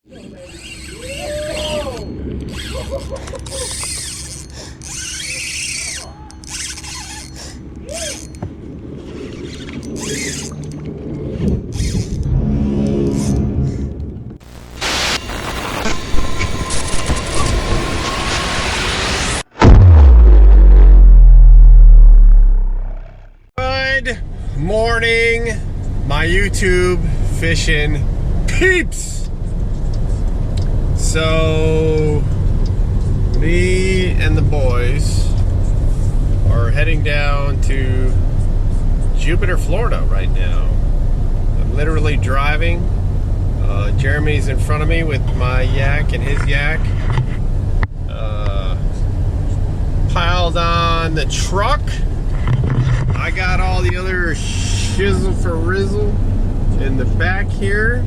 Good morning, my YouTube fishing peeps. So me and the boys are heading down to Jupiter, Florida right now. I'm literally driving. Jeremy's in front of me with my yak and his yak piled on the truck. I got all the other shizzle for rizzle in the back here.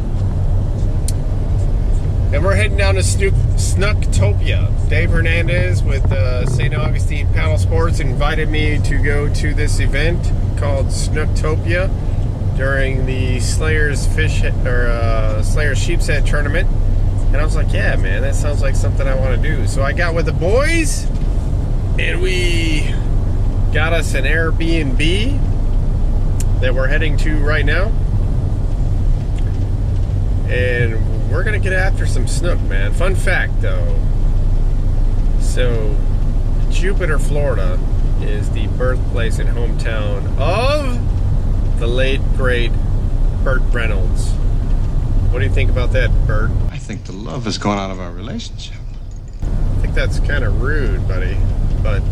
And we're heading down to Snooktopia. Dave Hernandez with St. Augustine Paddle Sports invited me to go to this event called Snooktopia during the Slayer's Sheep's Head tournament. And I was like, yeah, man, that sounds like something I want to do. So I got with the boys and we got us an Airbnb that we're heading to right now, and we're gonna get after some snook, man. Fun fact though, so Jupiter, Florida is the birthplace and hometown of the late great Burt Reynolds. What do you think about that, Burt? I think the love has gone out of our relationship. I think that's kind of rude, buddy, but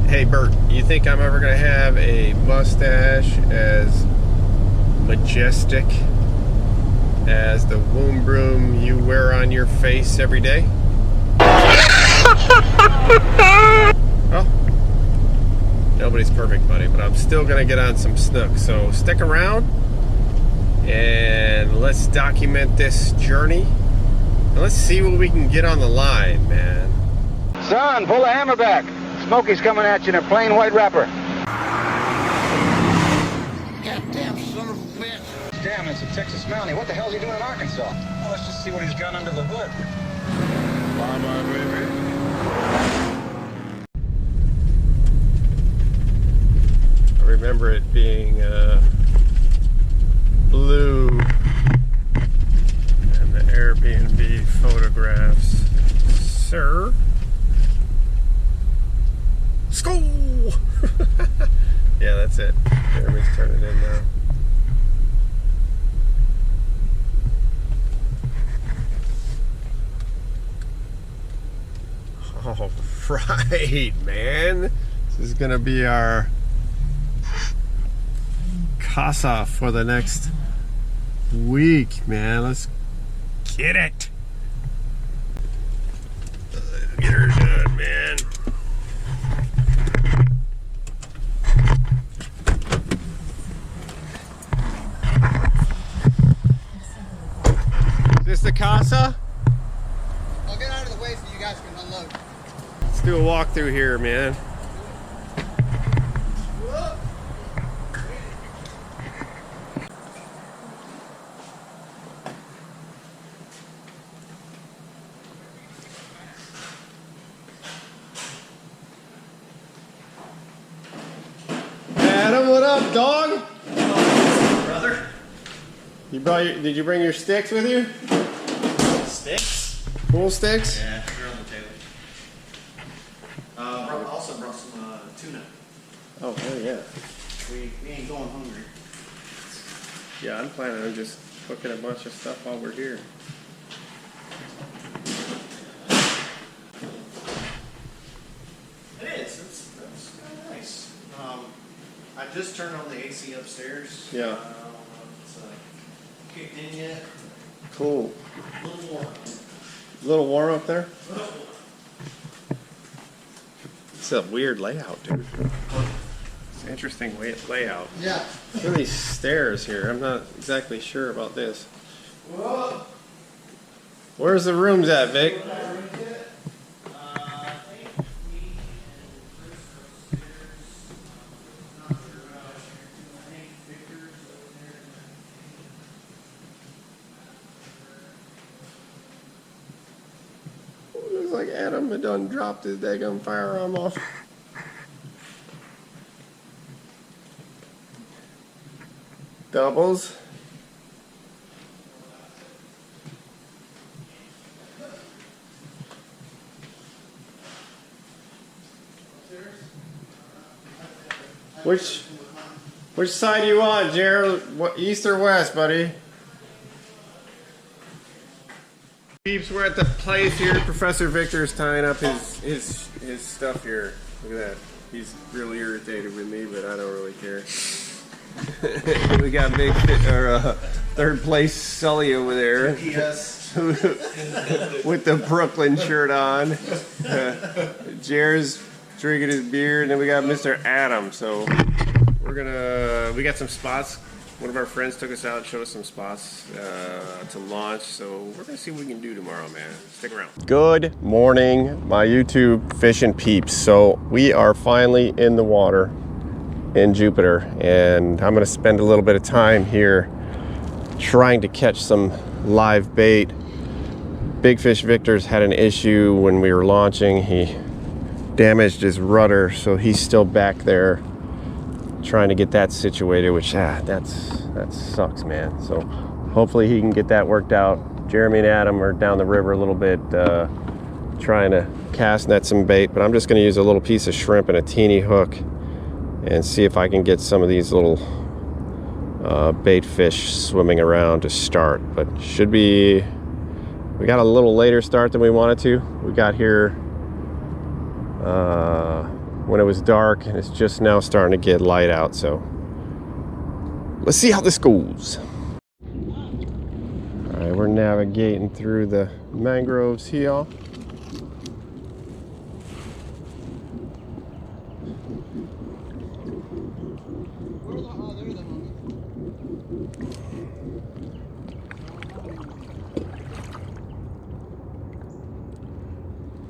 hey, Bert, you think I'm ever gonna have a mustache as majestic as the womb broom you wear on your face every day? Oh, nobody's perfect, buddy, but I'm still gonna get on some snook. So stick around and let's document this journey. And let's see what we can get on the line, man. Son, pull the hammer back. Smokey's coming at you in a plain white wrapper. Goddamn son of a bitch. Damn, it's a Texas Mountie. What the hell's he doing in Arkansas? Well, let's just see what he's got under the hood. Bye-bye, baby. I remember it being blue and the Airbnb photographs. Sir? School! Yeah, that's it. Jeremy's turning in now. All right, man. This is gonna be our casa for the next week, man. Let's get it. Get her done, man. Is this the casa? I'll get out of the way so you guys can unload. Let's do a walkthrough here, man. Adam, what up, dog? Brother? Did you bring your sticks with you? Sticks? Pool sticks? Yeah, they're on the table. Also brought some tuna. Oh, hell yeah. We ain't going hungry. Yeah, I'm planning on just cooking a bunch of stuff while we're here. It is. It's kind of nice. I just turned on the AC upstairs. Yeah. I don't know if it's kicked in yet. Cool. A little warm. A little warm up there? It's a weird layout, dude. It's an interesting layout. Yeah. Look at these stairs here. I'm not exactly sure about this. Whoa. Where's the rooms at, Vic? like Adam had done dropped his daggum firearm off. Doubles. Which side do you want, Jared? What, east or west, buddy? Peeps, we're at the place here. Professor Victor's tying up his stuff here. Look at that. He's really irritated with me, but I don't really care. We got third place Sully over there. Yes. With the Brooklyn shirt on. Jared's drinking his beer, and then we got Mr. Adam. So we got some spots. One of our friends took us out and showed us some spots to launch. So we're gonna see what we can do tomorrow, man. Stick around. Good morning, my YouTube fishing peeps. So we are finally in the water in Jupiter, and I'm gonna spend a little bit of time here trying to catch some live bait. Big Fish Victor's had an issue when we were launching. He damaged his rudder, so he's still back there trying to get that situated, which that sucks, man. So hopefully he can get that worked out. Jeremy and Adam are down the river a little bit trying to cast net some bait, but I'm just going to use a little piece of shrimp and a teeny hook and see if I can get some of these little bait fish swimming around to start. But should be, we got a little later start than we wanted to. We got here when it was dark, and it's just now starting to get light out, so let's see how this goes. All right, we're navigating through the mangroves here.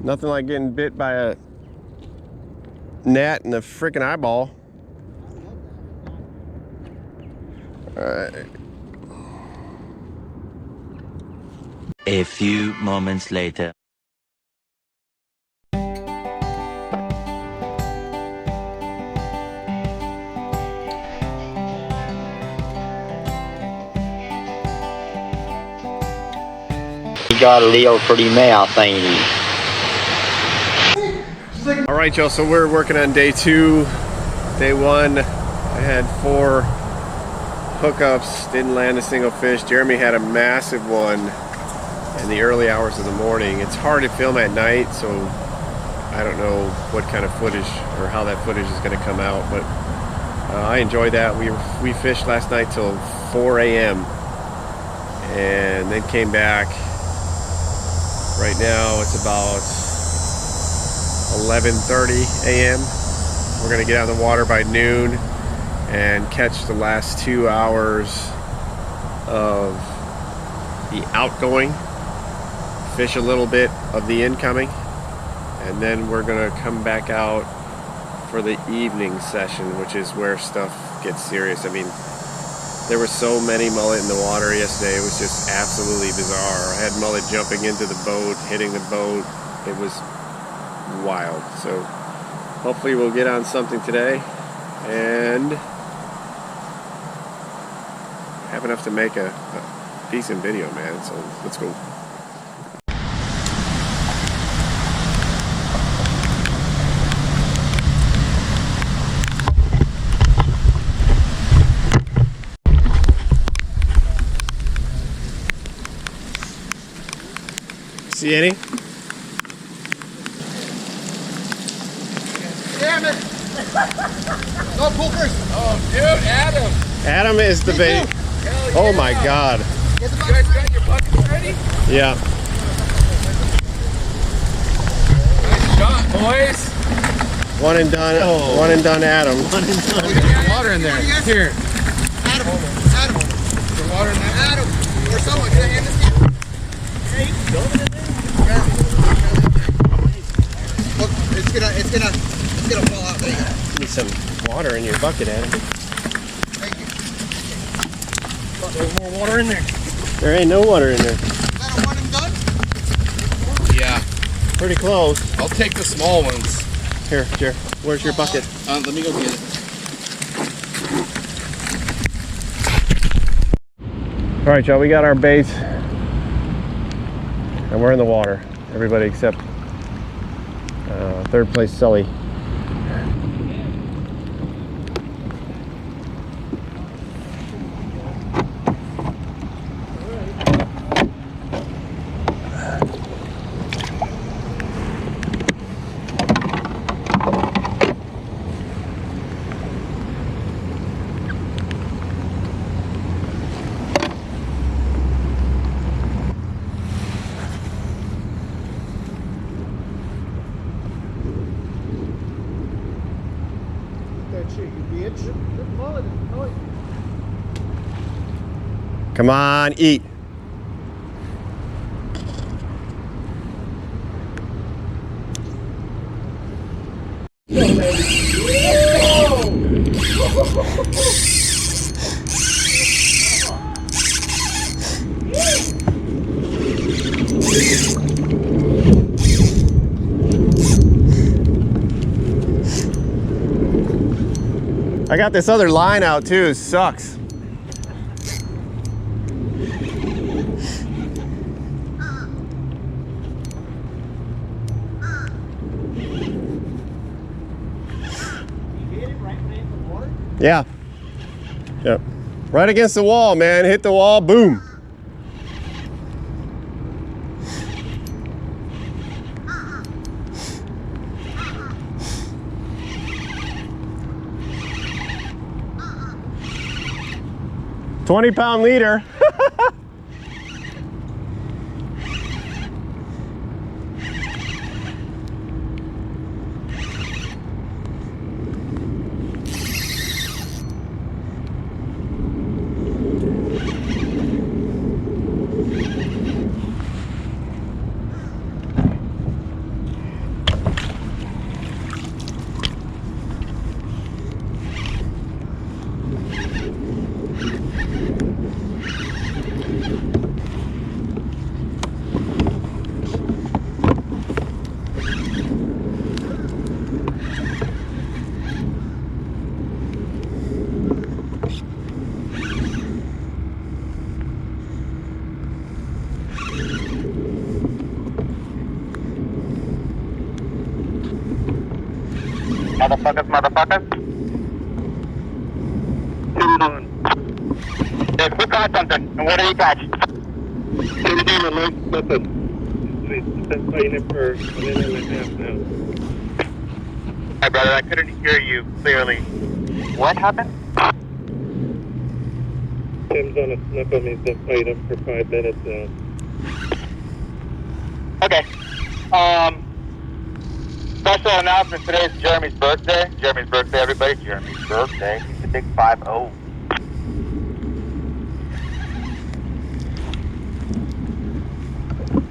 Nothing like getting bit by a gnat in the freaking eyeball. Alright. A few moments later. He got a real pretty mouth, ain't he? All right, y'all, so we're working on day 2. Day 1, I had 4 hookups, didn't land a single fish. Jeremy had a massive one in the early hours of the morning. It's hard to film at night, so I don't know what kind of footage or how that footage is going to come out, but I enjoyed that. We fished last night till 4 a.m. and then came back. Right now it's about 11:30 a.m. We're gonna get out of the water by noon and catch the last 2 hours of the outgoing, fish a little bit of the incoming, and then we're gonna come back out for the evening session, which is where stuff gets serious. I mean, there were so many mullet in the water yesterday. It was just absolutely bizarre. I had mullet jumping into the boat, hitting the boat. It was wild. So hopefully we'll get on something today and have enough to make a decent video, man. So let's go. See any? Damn it! No, pull first. Oh, dude, Adam! Adam is the bait. Hell Oh yeah. my God. Get the You guys got your buckets ready? Yeah. Nice shot, boys! One and done. Oh. One and done, Adam. There's water in there. Here. Adam. There's water in there. Adam. Or someone. Can I hand this to you? Look, it's gonna fall out. There you go. Need some water in your bucket, Adam. Thank you. There's more water in there. There ain't no water in there. Is that a one and done? Yeah. Pretty close. I'll take the small ones. Here, where's your bucket? Let me go get it. All right, y'all, we got our baits and we're in the water. Everybody except third place Sully. Come on, eat. I got this other line out too, it sucks. Yeah. Yep. Right against the wall, man. Hit the wall, boom. £20 leader. Motherfuckers. Hey, who caught something? And what did he catch? Been fighting it for a minute and a half now. Hi, brother, I couldn't hear you clearly. What happened? Tim's on a sniff him. He's been fighting him for 5 minutes now. Okay. Special announcement, today's Jeremy's birthday. Jeremy's birthday, everybody. Jeremy's birthday. He's a big 5-0.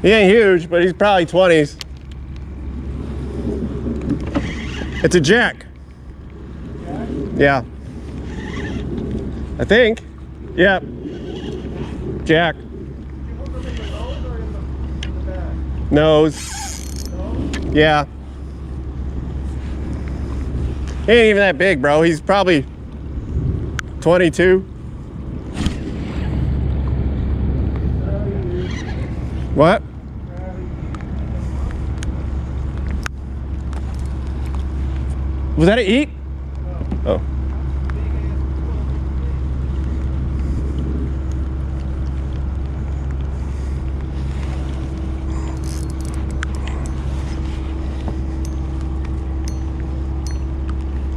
He ain't huge, but he's probably 20s. It's a jack. Yeah. I think. Yep. Jack. Nose. Yeah. He ain't even that big, bro. He's probably 22. What? Was that an eat? Oh.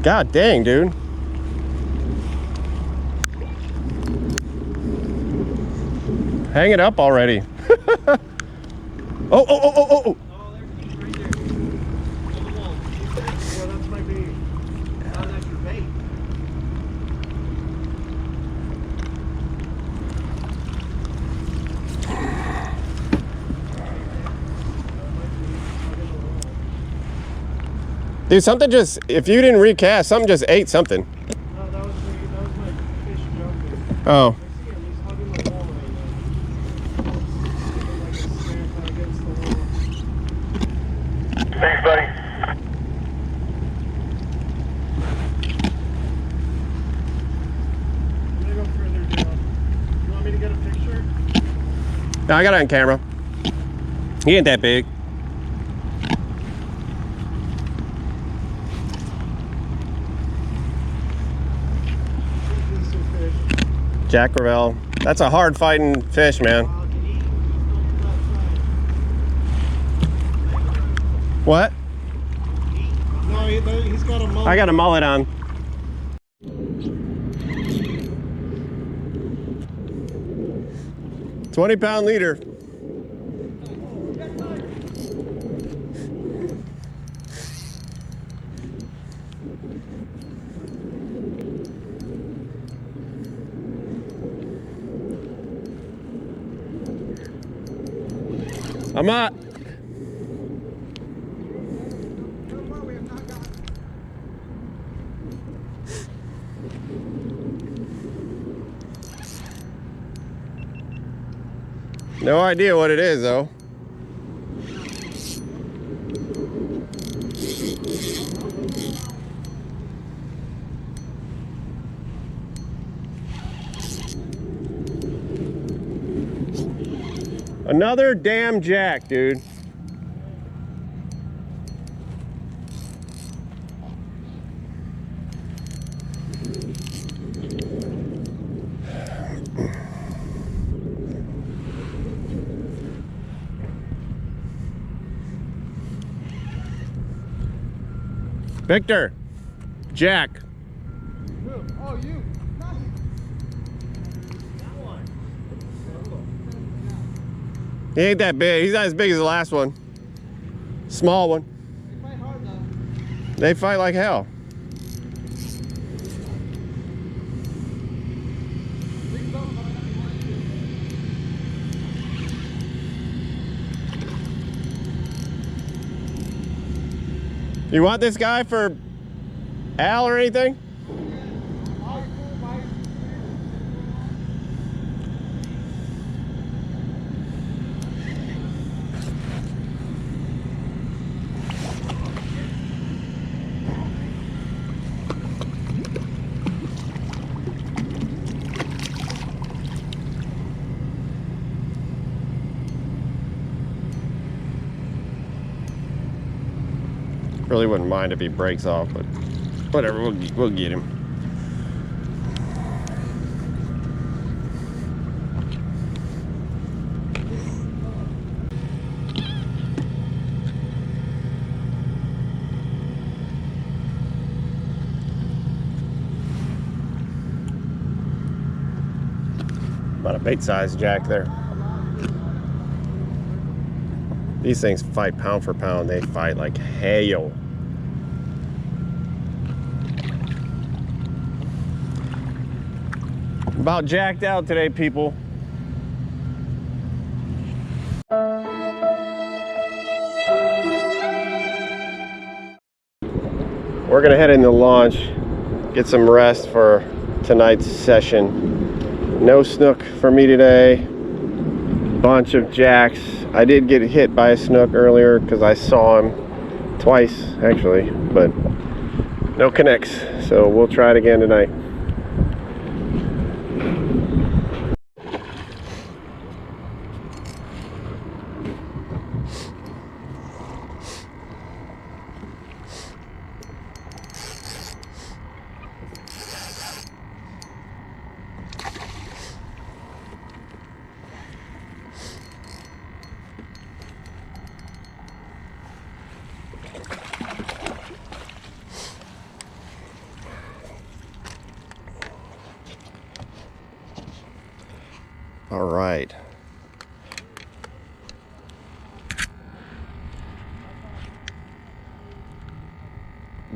God dang, dude. Hang it up already. Oh. Dude, something just, if you didn't recast, something just ate something. No, that was my fish jumping. Oh. I see him, he's hugging the wall right now. Like a snake against the wall. Thanks, buddy. I'm gonna go further down. You want me to get a picture? No, I got it on camera. He ain't that big. Jack Gravel. That's a hard fighting fish, man. What? No, he's got a mullet. I got a mullet on. £20 leader. I'm up. No idea what it is, though. Another damn jack, dude. Victor, Jack. Oh, you. He ain't that big. He's not as big as the last one. Small one. They fight hard though. They fight like hell. You want this guy for Al or anything? Really wouldn't mind if he breaks off, but whatever, we'll get him. About a bait-sized jack there. These things fight pound for pound. They fight like hail. About jacked out today, people. We're gonna head into launch, get some rest for tonight's session. No snook for me today. Bunch of jacks. I did get hit by a snook earlier because I saw him twice actually, but no connects. So we'll try it again tonight. All right.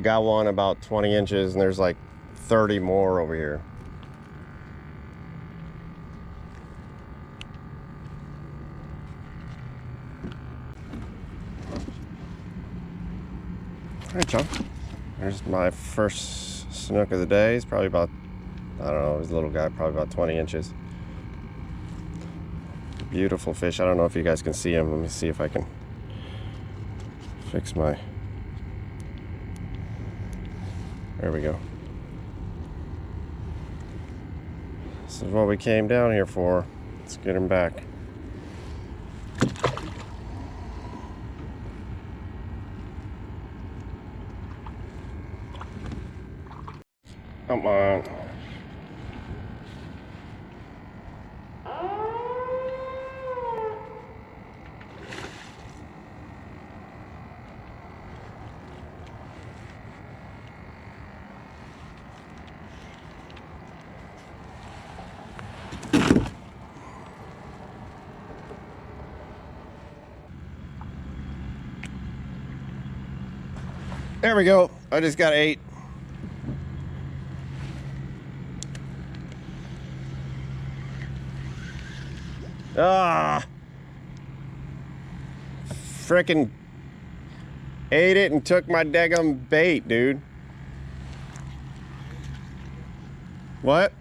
Got one about 20 inches and there's like 30 more over here. All right, John. There's my first snook of the day. He's probably about, I don't know, he's a little guy, probably about 20 inches. Beautiful fish. I don't know if you guys can see him. Let me see if I can Fix my... There we go. This is what we came down here for. Let's get him back. Come on. There we go. I just got 8. Ah, frickin' ate it and took my daggum bait, dude. What?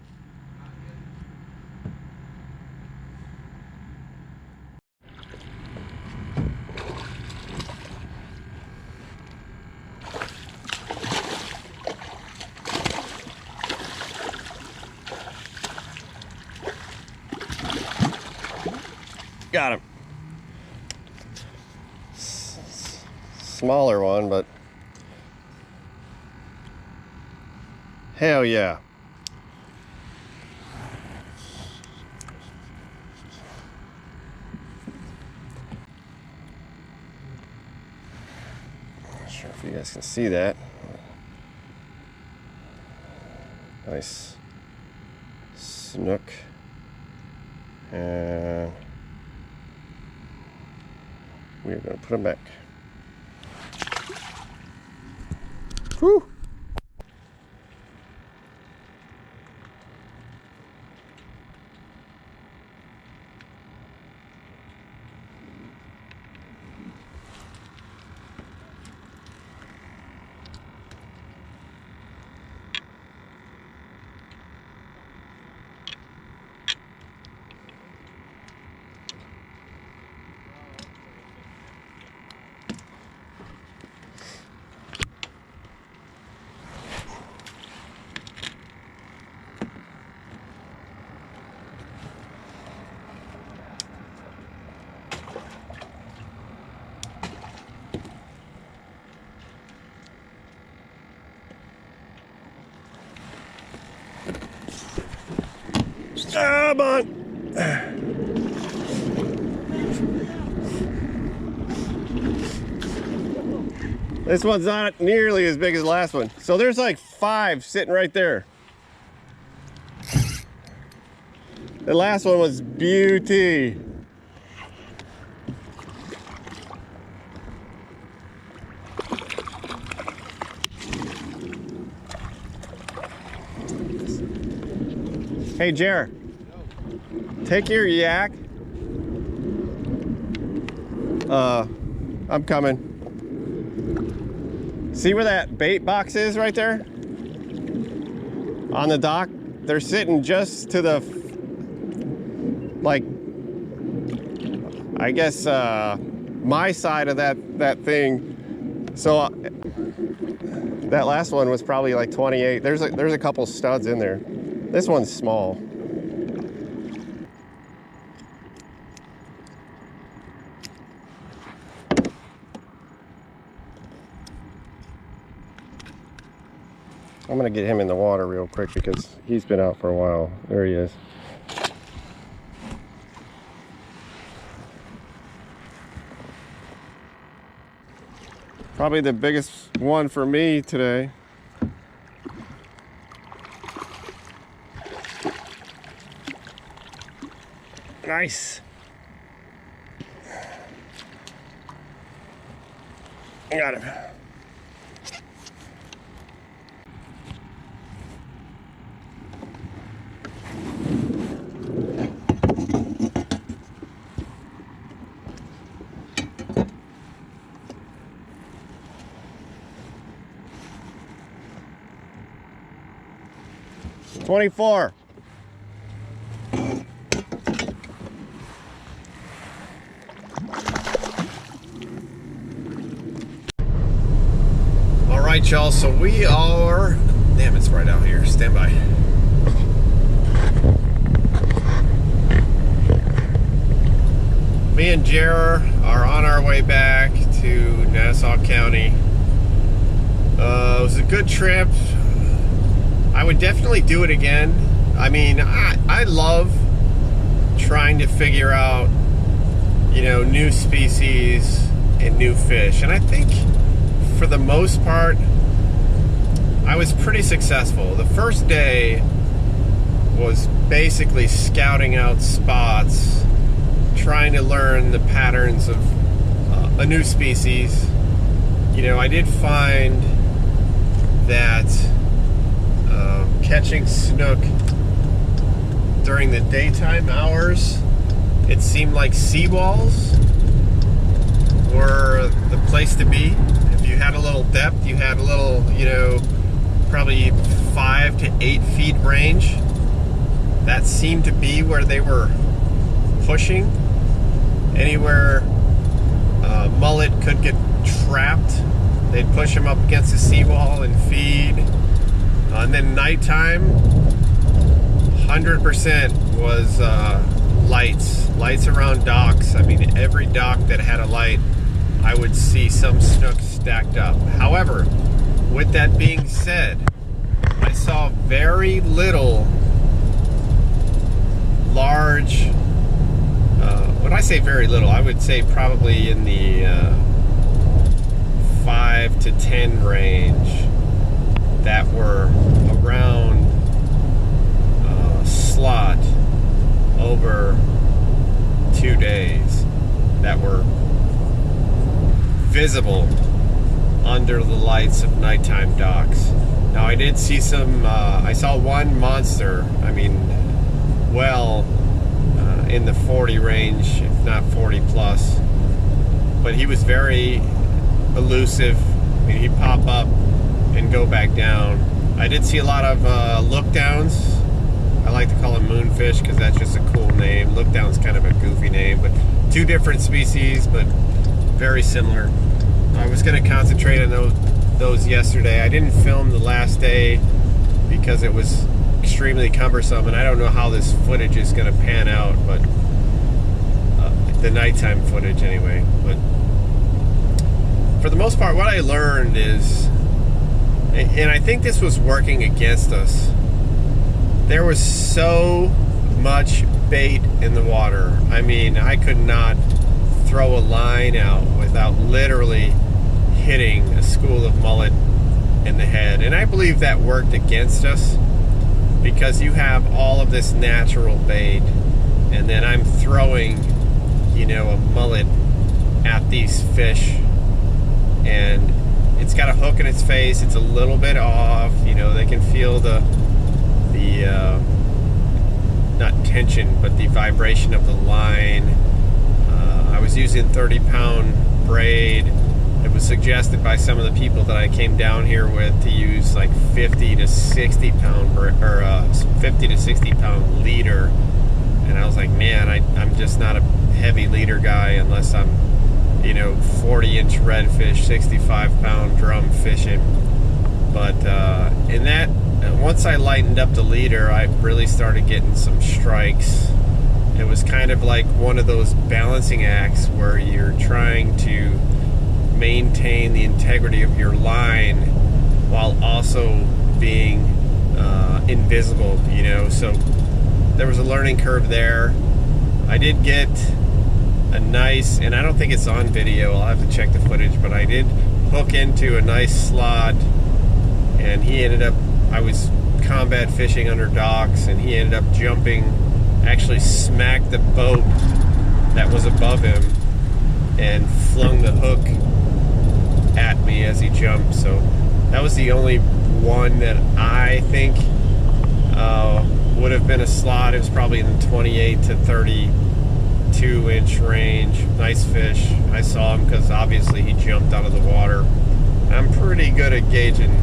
Got him. Smaller one, but hell yeah. Not sure if you guys can see that. Nice snook. And we're going to put them back. Whew. Come on. This one's not nearly as big as the last one. So there's like 5 sitting right there. The last one was beauty. Hey, Jer, take your yak. I'm coming. See where that bait box is right there? On the dock? They're sitting just to the, like, I guess, my side of that thing. So that last one was probably like 28. There's a couple studs in there. This one's small. I'm gonna get him in the water real quick because he's been out for a while. There he is. Probably the biggest one for me today. Nice. Got him. $24. Alright, y'all, so we are... Damn, it's right out here. Stand by. Me and Jer are on our way back to Nassau County. It was a good trip. I would definitely do it again. I mean, I love trying to figure out, you know, new species and new fish. And I think for the most part, I was pretty successful. The first day was basically scouting out spots, trying to learn the patterns of a new species. You know, I did find that catching snook during the daytime hours, it seemed like seawalls were the place to be. If you had a little depth, you had a little, you know, probably 5 to 8 feet range. That seemed to be where they were pushing. Anywhere mullet could get trapped, they'd push them up against the seawall and feed. And then nighttime, 100% was lights around docks. I mean, every dock that had a light, I would see some snook stacked up. However, with that being said, I saw very little large, when I say very little, I would say probably in the 5 to 10 range that were around slot over 2 days that were visible under the lights of nighttime docks. Now I did see some, I saw one monster, I mean, well, in the 40 range, if not 40 plus, but he was very elusive. I mean, he'd pop up and go back down. I did see a lot of look downs. I like to call them moonfish because that's just a cool name. Look down's kind of a goofy name, but two different species, but very similar. I was going to concentrate on those yesterday. I didn't film the last day because it was extremely cumbersome, and I don't know how this footage is going to pan out, but the nighttime footage anyway. But for the most part, what I learned is, and I think this was working against us, there was so much bait in the water. I mean, I could not throw a line out without literally hitting a school of mullet in the head. And I believe that worked against us because you have all of this natural bait, and then I'm throwing, you know, a mullet at these fish, and it's got a hook in its face. It's a little bit off, you know, they can feel the not tension, but the vibration of the line. I was using 30-pound braid. It was suggested by some of the people that I came down here with to use like 50 to 60 pound or 50 to 60 pound leader, and I was like, man, I'm just not a heavy leader guy unless I'm, you know, 40-inch redfish, 65-pound drum fishing. But in that, once I lightened up the leader, I really started getting some strikes. It was kind of like one of those balancing acts where you're trying to maintain the integrity of your line while also being invisible, you know. So there was a learning curve there. I did get a nice, and I don't think it's on video, I'll have to check the footage, but I did hook into a nice slot, and he ended up, I was combat fishing under docks, and he ended up jumping, actually smacked the boat that was above him and flung the hook at me as he jumped. So that was the only one that I think would have been a slot. It was probably in the 28 to 32-inch range. Nice fish. I saw him because obviously he jumped out of the water. I'm pretty good at gauging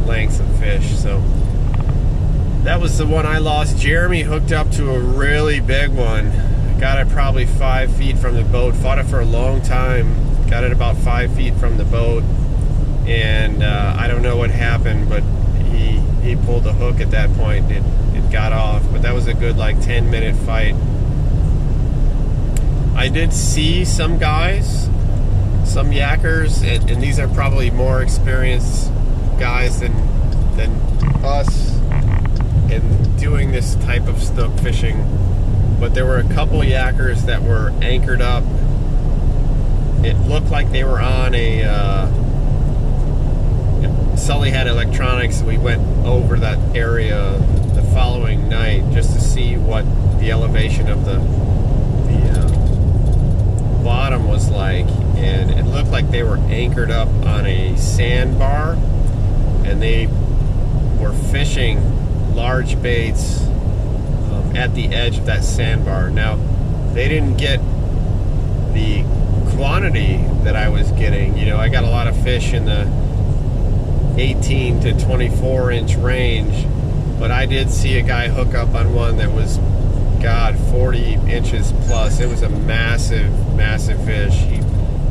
lengths of fish, so that was the one I lost. Jeremy hooked up to a really big one. Got it probably 5 feet from the boat. Fought it for a long time. Got it about 5 feet from the boat, and I don't know what happened, but he pulled the hook at that point. It got off, but that was a good like 10-minute fight. I did see some guys, some yackers, and these are probably more experienced guys than us in doing this type of snook fishing, but there were a couple yackers that were anchored up. It looked like they were on a Sully had electronics. We went over that area the following night just to see what the elevation of the bottom was like, and it looked like they were anchored up on a sandbar, and they were fishing large baits at the edge of that sandbar. Now, they didn't get the quantity that I was getting. You know, I got a lot of fish in the 18 to 24 inch range, but I did see a guy hook up on one that was, God, 40 inches plus. It was a massive fish.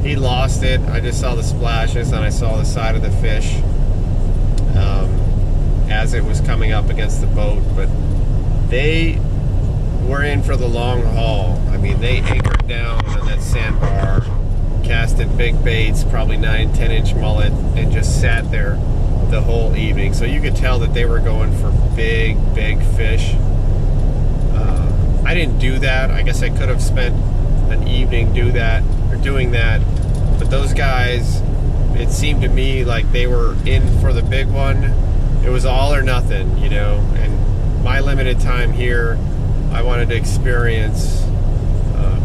He lost it. I just saw the splashes, and I saw the side of the fish as it was coming up against the boat. But they were in for the long haul. I mean, they anchored down on that sandbar, casted big baits, probably 9-10 inch mullet, and just sat there the whole evening. So you could tell that they were going for big fish. I didn't do that. I guess I could have spent an evening doing that, but those guys, it seemed to me like they were in for the big one. It was all or nothing, you know, and my limited time here, I wanted to experience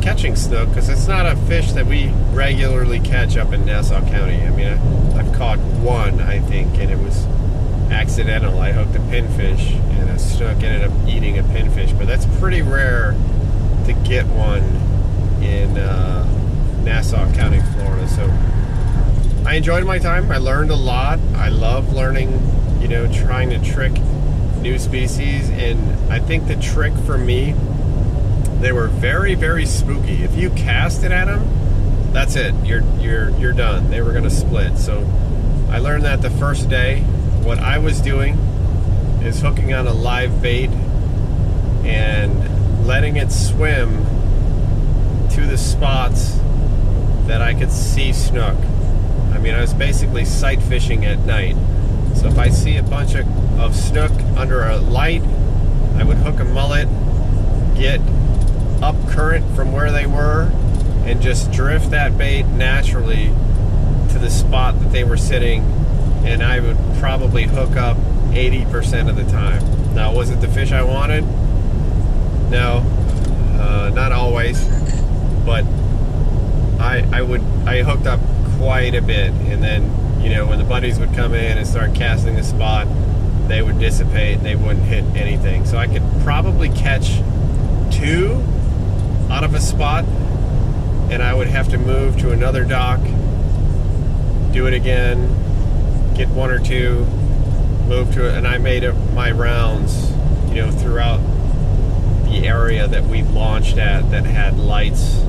catching snook, because it's not a fish that we regularly catch up in Nassau County. I mean, I've caught one, I think, and it was accidental. I hooked a pinfish, and a snook ended up eating a pinfish, but that's pretty rare to get one in Nassau County, Florida. So I enjoyed my time. I learned a lot. I love learning, you know, trying to trick new species, and I think the trick for me, they were very spooky. If you cast it at them, that's it. You're done. They were gonna split. So I learned that the first day. What I was doing is hooking on a live bait and letting it swim to the spots that I could see snook. I mean, I was basically sight fishing at night. So if I see a bunch of snook under a light, I would hook a mullet, get up current from where they were, and just drift that bait naturally to the spot that they were sitting, and I would probably hook up 80% of the time. Now, was it the fish I wanted? No, not always, but I hooked up quite a bit, and then, you know, when the buddies would come in and start casting the spot, they would dissipate and they wouldn't hit anything. So I could probably catch 2 out of a spot, and I would have to move to another dock, do it again, get 1 or 2, move to it, and I made my rounds, you know, throughout the area that we launched at that had lights,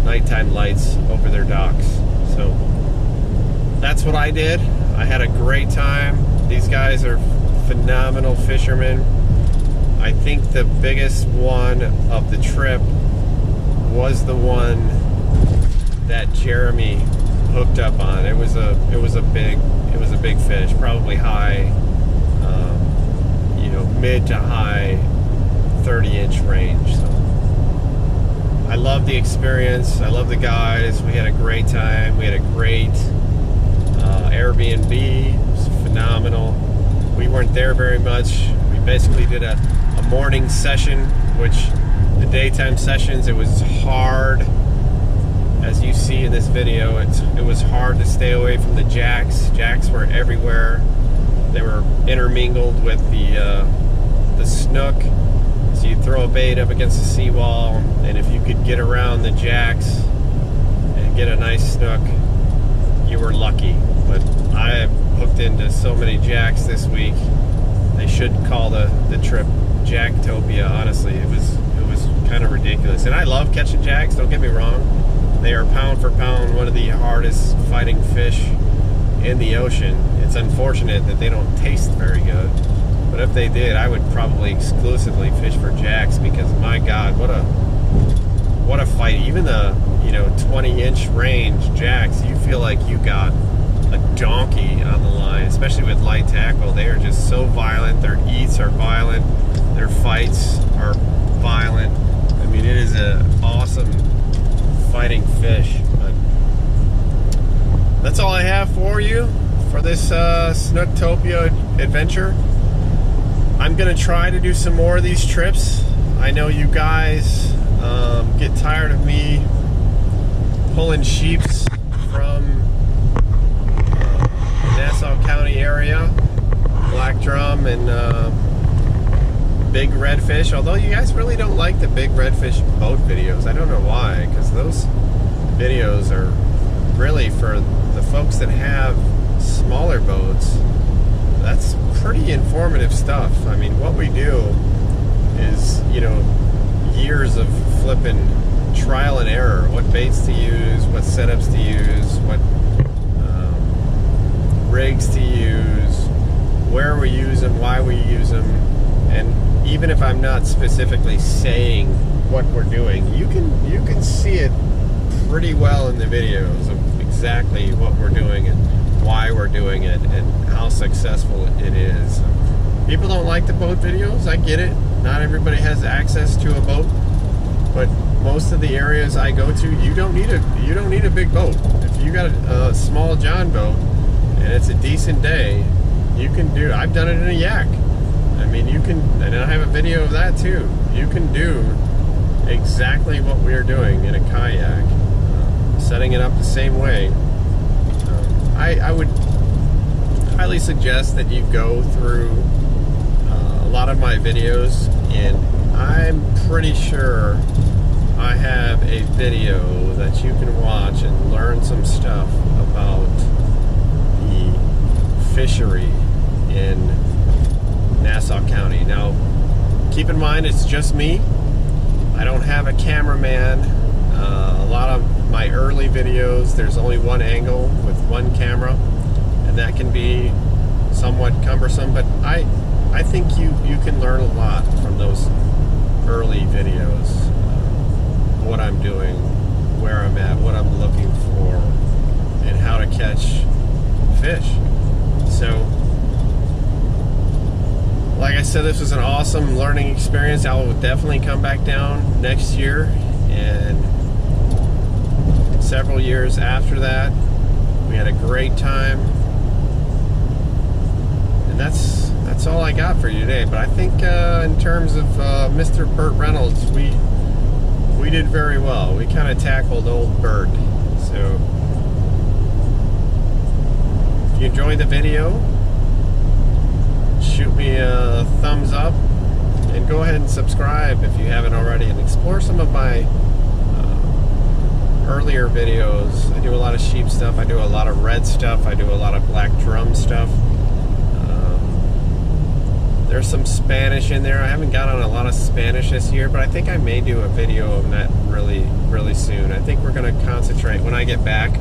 nighttime lights over their docks. So that's what I did. I had a great time. These guys are phenomenal fishermen. I think the biggest one of the trip was the one that Jeremy hooked up on. It was a big fish, probably high, you know, mid to high 30-inch range. So I love the experience. I love the guys. We had a great time. We had a great Airbnb. It was phenomenal. We weren't there very much. We basically did a morning session, which the daytime sessions, it was hard. As you see in this video, it was hard to stay away from the jacks. Jacks were everywhere. They were intermingled with the snook. So you throw a bait up against the seawall, and if you could get around the jacks and get a nice snook, you were lucky. But I hooked into so many jacks this week. They should call the trip Jacktopia. Honestly, it was kind of ridiculous. And I love catching jacks, don't get me wrong. They are pound for pound one of the hardest fighting fish in the ocean. It's unfortunate that they don't taste very good, but if they did, I would probably exclusively fish for jacks, because my God, what a fight. Even the 20-inch range jacks, you feel like you got a donkey on the line, especially with light tackle. They are just so violent. Their eats are violent. Their fights are violent. I mean, it is an awesome fighting fish. But that's all I have for you for this Snooktopia adventure. I'm going to try to do some more of these trips. I know you guys get tired of me pulling sheeps from Nassau County area, black drum and big redfish, although you guys really don't like the big redfish boat videos. I don't know why, because those videos are really for the folks that have smaller boats. That's pretty informative stuff. I mean, what we do is, years of flipping trial and error, what baits to use, what setups to use, what rigs to use, where we use them, why we use them. And even if I'm not specifically saying what we're doing, you can see it pretty well in the videos of exactly what we're doing and why we're doing it and how successful it is. People don't like the boat videos, I get it. Not everybody has access to a boat, but most of the areas I go to, you don't need a big boat. If you got a small John boat and it's a decent day, you can do. I've done it in a yak. I mean, you can, and I have a video of that too. You can do exactly what we are doing in a kayak, setting it up the same way. I would highly suggest that you go through a lot of my videos, and I'm pretty sure I have a video that you can watch and learn some stuff about the fishery in Nassau County. Now, keep in mind, it's just me. I don't have a cameraman. A lot of my early videos, there's only one angle with one camera, and that can be somewhat cumbersome, but I think you can learn a lot from those early videos. What I'm doing, where I'm at, what I'm looking for, and how to catch fish. So, like I said, this was an awesome learning experience. I will definitely come back down next year, and several years after that. We had a great time, and that's all I got for you today. But I think in terms of Mr. Burt Reynolds, we did very well. We kind of tackled old Burt. So if you enjoyed the video, shoot me a thumbs up, and go ahead and subscribe if you haven't already, and explore some of my earlier videos. I do a lot of sheep stuff, I do a lot of red stuff, I do a lot of black drum stuff. There's some Spanish in there. I haven't got on a lot of Spanish this year, but I think I may do a video of that really soon. I think we're going to concentrate, when I get back,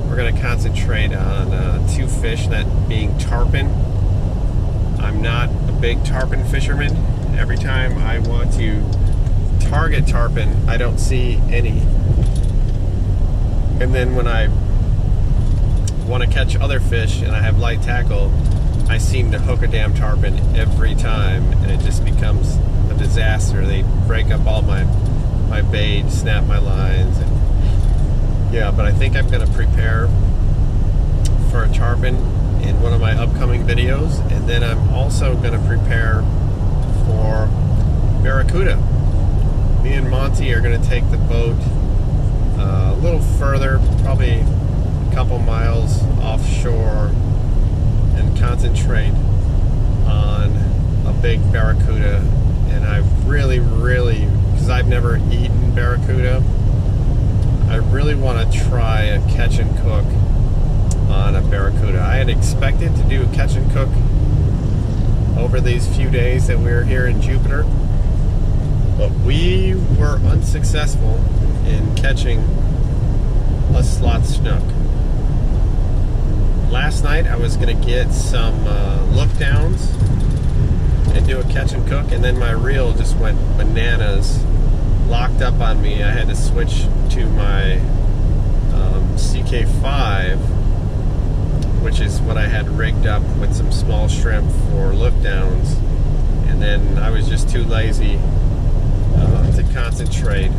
we're going to concentrate on two fish, that being tarpon. I'm not a big tarpon fisherman. Every time I want to target tarpon, I don't see any. And then when I want to catch other fish and I have light tackle, I seem to hook a damn tarpon every time, and it just becomes a disaster. They break up all my bait, snap my lines, and yeah. But I think I'm going to prepare for a tarpon in one of my upcoming videos, and then I'm also going to prepare for barracuda. Me and Monty are going to take the boat a little further, probably a couple miles offshore, and concentrate on a big barracuda. And I really, because I've never eaten barracuda, I really want to try a catch and cook on a barracuda. I had expected to do a catch and cook over these few days that we were here in Jupiter, but we were unsuccessful in catching a slot snook. Last last night I was gonna get some look downs and do a catch and cook, and then my reel just went bananas, locked up on me. I had to switch to my CK5, which is what I had rigged up with some small shrimp for look downs, and then I was just too lazy to concentrate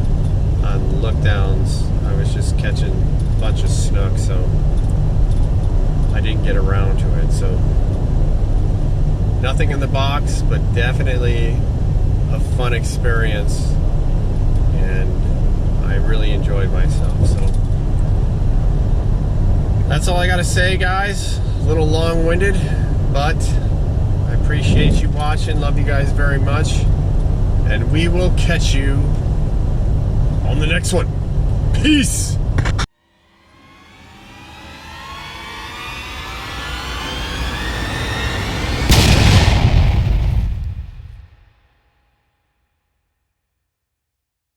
on look downs. I was just catching a bunch of snook, so I didn't get around to it. So nothing in the box, but definitely a fun experience, and I really enjoyed myself. So that's all I gotta say, guys. A little long-winded, but I appreciate you watching. Love you guys very much, and we will catch you on the next one. Peace.